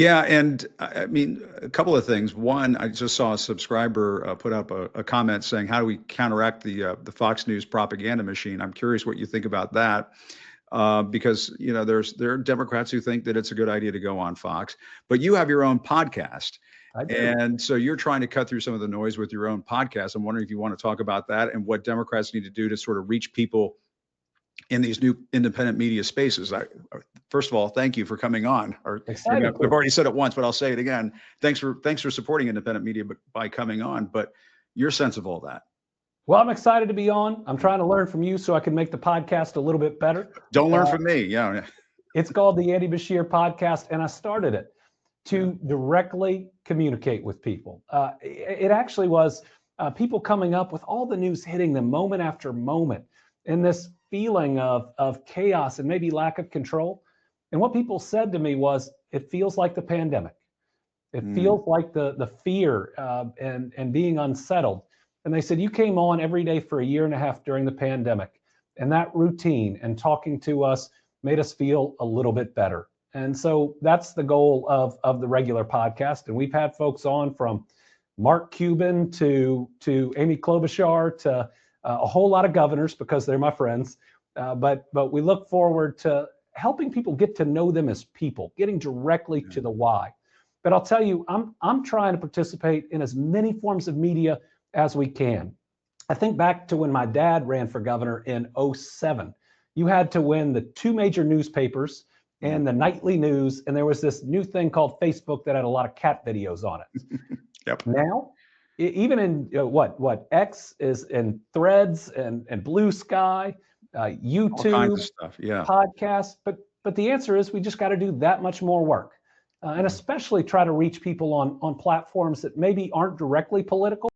Yeah, and I mean, a couple of things. One, I just saw a subscriber put up a comment saying, "How do we counteract the Fox News propaganda machine?" I'm curious what you think about that, because there are Democrats who think that it's a good idea to go on Fox, but you have your own podcast, I do. and so you're trying to cut through some of the noise with your own podcast. I'm wondering if you want to talk about that and what Democrats need to do to sort of reach people in these new independent media spaces. First of all, thank you for coming on. Or maybe Excited I've to. already said it once, but I'll say it again. Thanks for supporting independent media by coming on. But your sense of all that. Well, I'm excited to be on. I'm trying to learn from you so I can make the podcast a little bit better. Don't learn from me. Yeah. It's called the Andy Bashir Podcast, and I started it to directly communicate with people. It actually was people coming up with all the news hitting them moment after moment, and this feeling of chaos and maybe lack of control. And what people said to me was, it feels like the pandemic. It feels like the fear and being unsettled. And they said, you came on every day for a year and a half during the pandemic, and that routine and talking to us made us feel a little bit better. And so that's the goal of the regular podcast. And we've had folks on from Mark Cuban to Amy Klobuchar to a whole lot of governors, because they're my friends. But we look forward to helping people get to know them as people, getting directly to the why. But I'll tell you, I'm trying to participate in as many forms of media as we can. I think back to when my dad ran for governor in '07. You had to win the two major newspapers and the nightly news, and there was this new thing called Facebook that had a lot of cat videos on it. Yep. Now, even in what X is in Threads and Blue Sky, All kinds YouTube, of stuff. Yeah. podcasts, but the answer is we just got to do that much more work, and especially try to reach people on platforms that maybe aren't directly political,